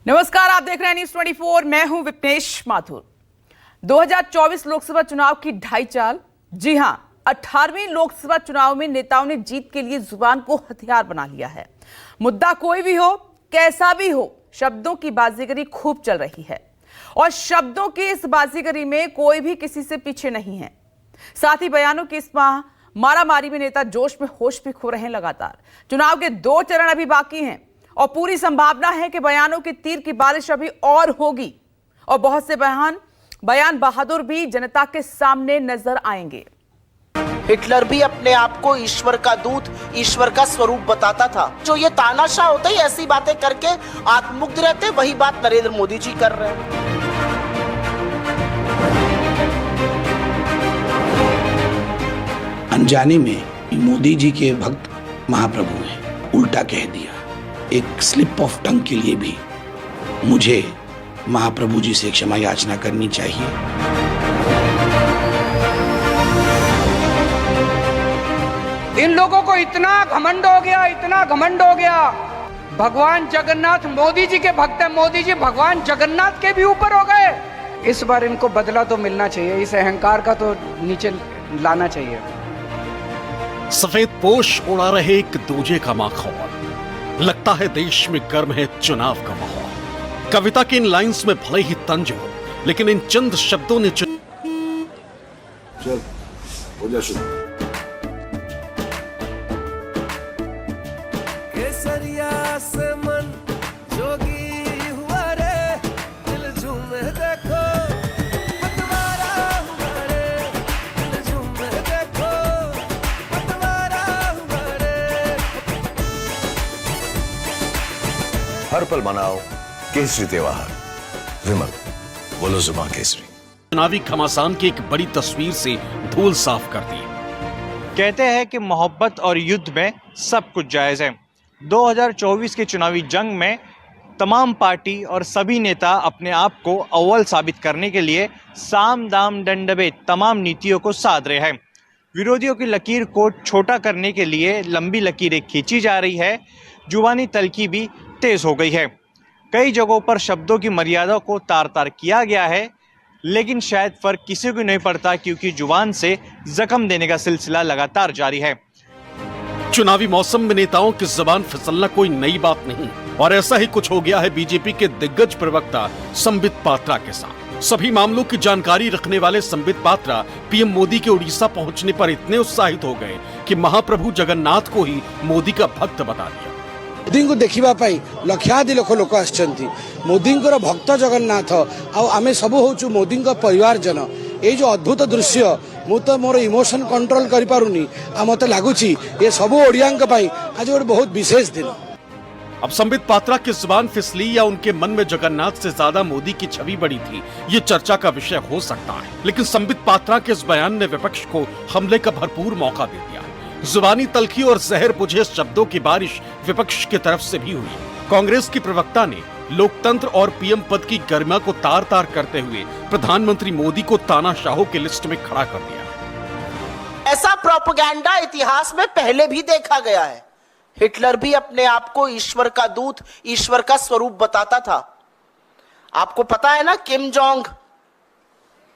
नमस्कार, आप देख रहे हैं न्यूज 24। मैं हूं विपनेश माथुर। 2024 लोकसभा चुनाव की ढाई चाल। जी हां, 18वें लोकसभा चुनाव में नेताओं ने जीत के लिए जुबान को हथियार बना लिया है। मुद्दा कोई भी हो, कैसा भी हो, शब्दों की बाजीगरी खूब चल रही है और शब्दों की इस बाजीगरी में कोई भी किसी से पीछे नहीं है। साथ ही बयानों की इस मारामारी में नेता जोश में होश भी खो रहे हैं। लगातार चुनाव के 2 चरण अभी बाकी हैं और पूरी संभावना है कि बयानों की तीर की बारिश अभी और होगी और बहुत से बयान बहादुर भी जनता के सामने नजर आएंगे। हिटलर भी अपने आप को ईश्वर का दूत, ईश्वर का स्वरूप बताता था। जो ये तानाशाह होते ही ऐसी बातें करके आत्ममुग्ध रहते, वही बात नरेंद्र मोदी जी कर रहे हैं। अनजाने में मोदी जी के भक्त महाप्रभु हैं, उल्टा कह दिया। एक स्लिप ऑफ टंग के लिए भी मुझे महाप्रभु जी से क्षमा याचना करनी चाहिए। इन लोगों को इतना घमंड हो गया, इतना घमंड हो गया। भगवान जगन्नाथ मोदी जी के भक्त हैं, मोदी जी भगवान जगन्नाथ के भी ऊपर हो गए। इस बार इनको बदला तो मिलना चाहिए, इस अहंकार का तो नीचे लाना चाहिए। सफेद पोश उड़ा रहे एक दूजे का माखौल, लगता है देश में गर्म है चुनाव का माहौल। कविता की इन लाइंस में भले ही तंज हो, लेकिन इन चंद शब्दों ने चल हो जा शुरू। केसरिया से मन जोगी हुआ रे, दिल झूमे देखो पतवारा हुआ रे, दिल झूमे देखो पतवारा हुआ रे। हर पल मनाओ केसरी त्योहार। विमल, बोलो जुबान केसरी। चुनावी घमासान की एक बड़ी तस्वीर से धूल साफ कर दी। कहते हैं कि मोहब्बत और युद्ध में सब कुछ जायज है। 2024 के चुनावी जंग में तमाम पार्टी और सभी नेता अपने आप को अव्वल साबित करने के लिए साम दाम दंडभेद तमाम नीतियों को साध रहे हैं। विरोधियों की लकीर को छोटा करने के लिए लंबी लकीरें खींची जा रही है। जुबानी तलखी भी तेज हो गई है। कई जगहों पर शब्दों की मर्यादा को तार तार किया गया है, लेकिन शायद फर्क किसी को नहीं पड़ता, क्योंकि जुबान से जख्म देने का सिलसिला लगातार जारी है। चुनावी मौसम में नेताओं की जुबान फिसलना कोई नई बात नहीं, और ऐसा ही कुछ हो गया है बीजेपी के दिग्गज प्रवक्ता संबित पात्रा के साथ। सभी मामलों की जानकारी रखने वाले संबित पात्रा पीएम मोदी के उड़ीसा पहुंचने पर इतने उत्साहित हो गए कि महाप्रभु जगन्नाथ को ही मोदी का भक्त बता दिया। मोदी को देखा लक्षाधि लोक आसछंती। मोदी भक्त जगन्नाथ आमे सब होचु मोदी परिवार जन। ये जो अद्भुत दृश्य मु तो मोर इमोशन कंट्रोल करि पारुनी। मत लगुची ये सब ओडियां पई आज एक बहुत विशेष दिन। अब संबित पात्रा की जुबान फिसली या उनके मन में जगन्नाथ से ज्यादा मोदी की छवि बड़ी थी, ये चर्चा का विषय हो सकता है। लेकिन संबित पात्रा के इस बयान ने विपक्ष को हमले का भरपूर मौका दे दिया। जुबानी तलखी और जहर बुझे शब्दों की बारिश विपक्ष की तरफ से भी हुई। कांग्रेस की प्रवक्ता ने लोकतंत्र और पीएम पद की गरिमा को तार तार करते हुए प्रधानमंत्री मोदी को तानाशाहों की लिस्ट में खड़ा कर दिया। ऐसा प्रोपेगेंडा इतिहास में पहले भी देखा गया है। हिटलर भी अपने आप को ईश्वर का दूत, ईश्वर का स्वरूप बताता था। आपको पता है ना, किम जोंग,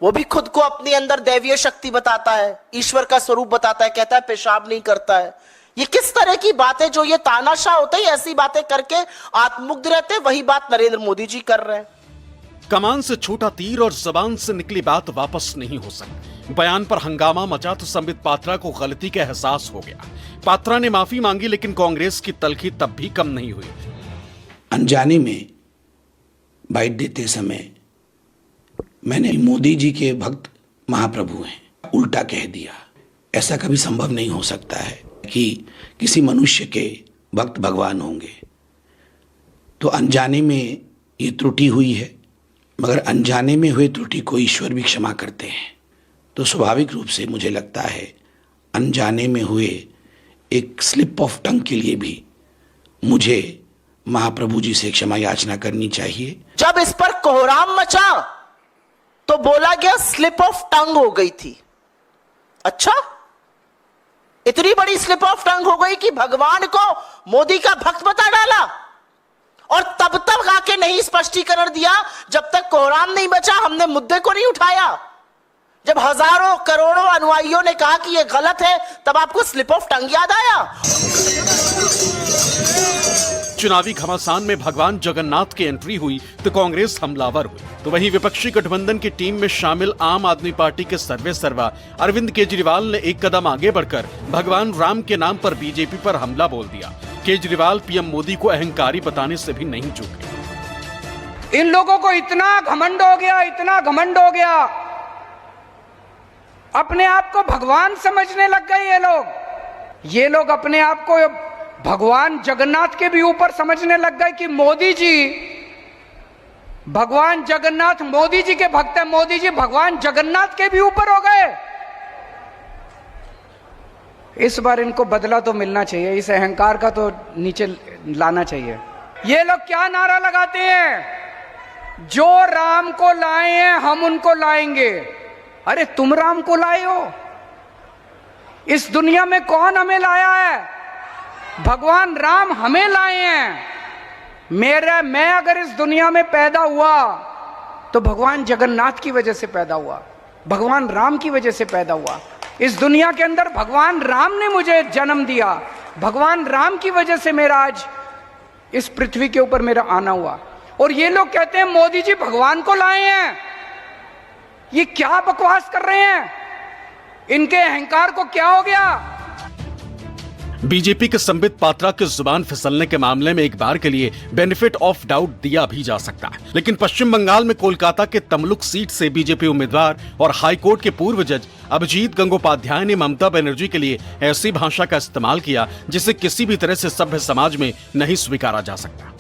वो भी खुद को अपने अंदर दैवीय शक्ति बताता है, ईश्वर का स्वरूप बताता है, कहता है पेशाब नहीं करता है। ये किस तरह की बातें, जो ये तानाशाह होते ही ऐसी बातें करके आत्ममुग्ध रहते, वही बात नरेंद्र मोदी जी कर रहे हैं। कमान से छोटा तीर और जबान से निकली बात वापस नहीं हो सकती। बयान पर हंगामा मचा तो संबित पात्रा को गलती का एहसास हो गया। पात्रा ने माफी मांगी, लेकिन कांग्रेस की तलखी तब भी कम नहीं हुई। अनजाने में बाइट देते समय मैंने मोदी जी के भक्त महाप्रभु हैं, उल्टा कह दिया। ऐसा कभी संभव नहीं हो सकता है कि किसी मनुष्य के भक्त भगवान होंगे। तो अनजाने में ये त्रुटि हुई है, मगर अनजाने में हुए त्रुटि को ईश्वर भी क्षमा करते हैं। तो स्वाभाविक रूप से मुझे लगता है अनजाने में हुए एक स्लिप ऑफ टंग के लिए भी मुझे महाप्रभु जी से क्षमा याचना करनी चाहिए। जब इस पर कोहराम मचा तो बोला गया स्लिप ऑफ टंग हो गई थी। अच्छा, इतनी बड़ी स्लिप ऑफ टंग हो गई कि भगवान को मोदी का भक्त बता डाला। और तब तक आके नहीं स्पष्टीकरण दिया जब तक कोहराम नहीं बचा। हमने मुद्दे को नहीं उठाया। जब हजारों करोड़ों अनुयायियों ने कहा कि यह गलत है, तब आपको स्लिप ऑफ टंग याद आया। चुनावी घमासान में भगवान जगन्नाथ की एंट्री हुई तो कांग्रेस हमलावर हुई, तो वहीं विपक्षी गठबंधन की टीम में शामिल आम आदमी पार्टी के सर्वे सर्वा अरविंद केजरीवाल ने एक कदम आगे बढ़कर भगवान राम के नाम पर बीजेपी पर हमला बोल दिया। केजरीवाल पीएम मोदी को अहंकारी बताने से भी नहीं चूके। इन लोगों को इतना घमंड हो गया, इतना घमंड हो गया, अपने आप को भगवान समझने लग गए ये लोग अपने आप को भगवान जगन्नाथ के भी ऊपर समझने लग गए कि मोदी जी भगवान जगन्नाथ मोदी जी के भक्त हैं, मोदी जी भगवान जगन्नाथ के भी ऊपर हो गए। इस बार इनको बदला तो मिलना चाहिए, इस अहंकार का तो नीचे लाना चाहिए। ये लोग क्या नारा लगाते हैं, जो राम को लाए हैं हम उनको लाएंगे। अरे तुम राम को लाए हो? इस दुनिया में कौन हमें लाया है? भगवान राम हमें लाए हैं। मैं अगर इस दुनिया में पैदा हुआ तो भगवान जगन्नाथ की वजह से पैदा हुआ, भगवान राम की वजह से पैदा हुआ। इस दुनिया के अंदर भगवान राम ने मुझे जन्म दिया, भगवान राम की वजह से मेरा आज इस पृथ्वी के ऊपर मेरा आना हुआ। और ये लोग कहते हैं मोदी जी भगवान को लाए हैं। ये क्या बकवास कर रहे हैं? इनके अहंकार को क्या हो गया? बीजेपी के संबित पात्रा की जुबान फिसलने के मामले में एक बार के लिए बेनिफिट ऑफ डाउट दिया भी जा सकता है, लेकिन पश्चिम बंगाल में कोलकाता के तमलुक सीट से बीजेपी उम्मीदवार और हाईकोर्ट के पूर्व जज अभिजीत गंगोपाध्याय ने ममता बनर्जी के लिए ऐसी भाषा का इस्तेमाल किया जिसे किसी भी तरह से सभ्य समाज में नहीं स्वीकारा जा सकता।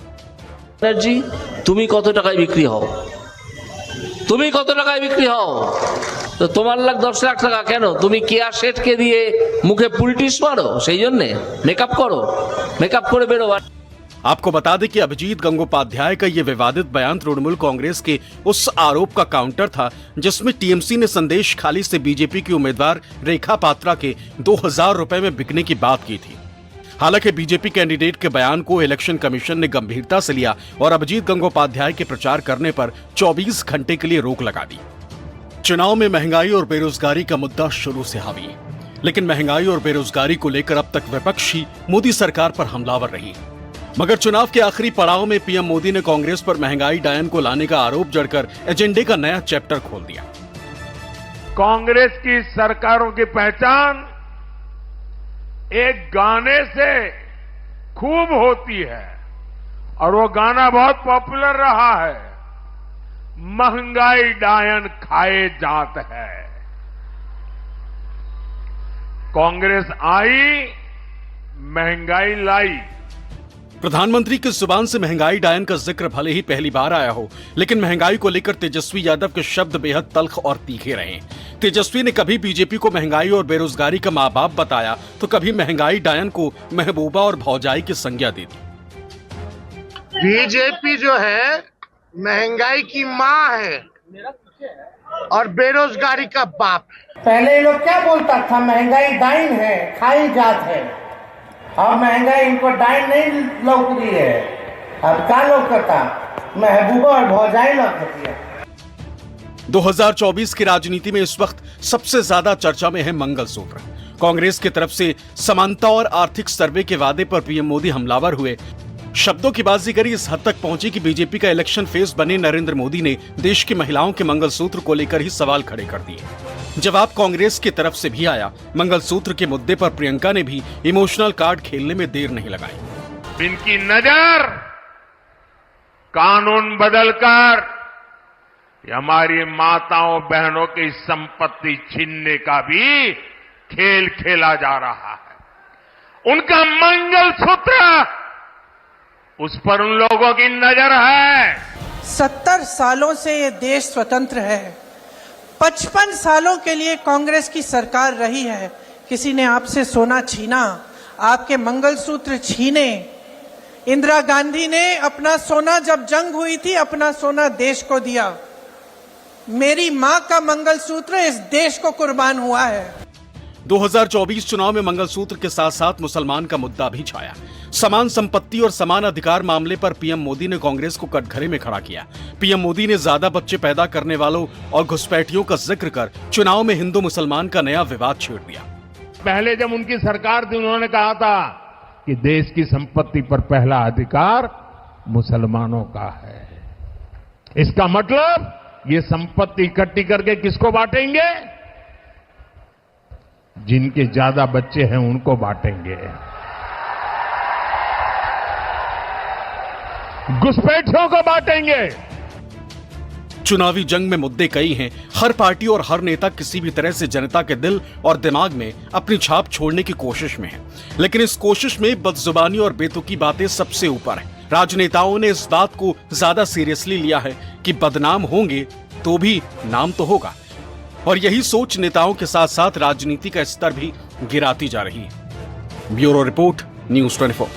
बनर्जी, तुम्ही কত টাকায় বিক্রি হও? তুমি কত টাকায় বিক্রি হও? তো তোমার লাখ 10 লাখ টাকা কেন? তুমি কেয়া শেঠকে দিয়ে মুখে পুলটিস মারো, সেই জন্য মেকআপ করো, মেকআপ করে বেরো। आपको बता दें कि अभिजीत गंगोपाध्याय का ये विवादित बयान तृणमूल कांग्रेस के उस आरोप का काउंटर था जिसमें टीएमसी ने संदेश खाली से बीजेपी की उम्मीदवार रेखा पात्रा के 2000 रुपए में बिकने की बात की थी। हालांकि बीजेपी कैंडिडेट के बयान को इलेक्शन कमीशन ने गंभीरता से लिया और अभिजीत गंगोपाध्याय के प्रचार करने पर 24 घंटे के लिए रोक लगा दी। चुनाव में महंगाई और बेरोजगारी का मुद्दा शुरू से हावी है, लेकिन महंगाई और बेरोजगारी को लेकर अब तक विपक्ष ही मोदी सरकार पर हमलावर रही। मगर चुनाव के आखिरी पड़ाव में पीएम मोदी ने कांग्रेस पर महंगाई डायन को लाने का आरोप जड़कर एजेंडे का नया चैप्टर खोल दिया। कांग्रेस की सरकारों की पहचान एक गाने से खूब होती है और वो गाना बहुत पॉपुलर रहा है, महंगाई डायन खाए जात है। कांग्रेस आई, महंगाई लाई। प्रधानमंत्री की जुबान से महंगाई डायन का जिक्र भले ही पहली बार आया हो, लेकिन महंगाई को लेकर तेजस्वी यादव के शब्द बेहद तल्ख और तीखे रहे। तेजस्वी ने कभी बीजेपी को महंगाई और बेरोजगारी का माँ बाप बताया तो कभी महंगाई डायन को महबूबा और भौजाई की संज्ञा दी थी। बीजेपी जो है महंगाई की माँ है और बेरोजगारी का बाप है। पहले ये लोग क्या बोलता था, महंगाई डाइन है, खाई जात है। अब महंगाई इनको डाइन नहीं लौक रही है, अब क्या लौकता, महबूबा और भौजाई लौकती है। 2024 की राजनीति में इस वक्त सबसे ज्यादा चर्चा में है मंगलसूत्र। कांग्रेस की तरफ से समानता और आर्थिक सर्वे के वादे पर पीएम मोदी हमलावर हुए। शब्दों की बाजीगरी इस हद तक पहुंची कि बीजेपी का इलेक्शन फेस बने नरेंद्र मोदी ने देश की महिलाओं के मंगलसूत्र को लेकर ही सवाल खड़े कर दिए। जवाब कांग्रेस की तरफ से भी आया। मंगलसूत्र के मुद्दे पर प्रियंका ने भी इमोशनल कार्ड खेलने में देर नहीं लगाई। इनकी नजर कानून बदलकर हमारी माताओं बहनों की संपत्ति छीनने का भी खेल खेला जा रहा है। उनका मंगलसूत्र, उस पर उन लोगों की नजर है। 70 सालों से ये देश स्वतंत्र है, 55 सालों के लिए कांग्रेस की सरकार रही है। किसी ने आपसे सोना छीना, आपके मंगलसूत्र छीने। इंदिरा गांधी ने अपना सोना, जब जंग हुई थी, अपना सोना देश को दिया। मेरी मां का मंगलसूत्र इस देश को कुर्बान हुआ है। 2024 चुनाव में मंगलसूत्र के साथ साथ मुसलमान का मुद्दा भी छाया। समान संपत्ति और समान अधिकार मामले पर पीएम मोदी ने कांग्रेस को कटघरे में खड़ा किया। पीएम मोदी ने ज्यादा बच्चे पैदा करने वालों और घुसपैठियों का जिक्र कर चुनाव में हिंदू मुसलमान का नया विवाद छेड़ दिया। पहले जब उनकी सरकार थी उन्होंने कहा था कि देश की संपत्ति पर पहला अधिकार मुसलमानों का है। इसका मतलब ये संपत्ति इकट्ठी करके किसको बांटेंगे? जिनके ज्यादा बच्चे हैं उनको बांटेंगे। घुसपैठियों को बांटेंगे। चुनावी जंग में मुद्दे कई हैं। हर पार्टी और हर नेता किसी भी तरह से जनता के दिल और दिमाग में अपनी छाप छोड़ने की कोशिश में है, लेकिन इस कोशिश में बदजुबानी और बेतुकी बातें सबसे ऊपर है। राजनेताओं ने इस बात को ज्यादा सीरियसली लिया है कि बदनाम होंगे तो भी नाम तो होगा, और यही सोच नेताओं के साथ साथ राजनीति का स्तर भी गिराती जा रही है। Bureau report, news 24।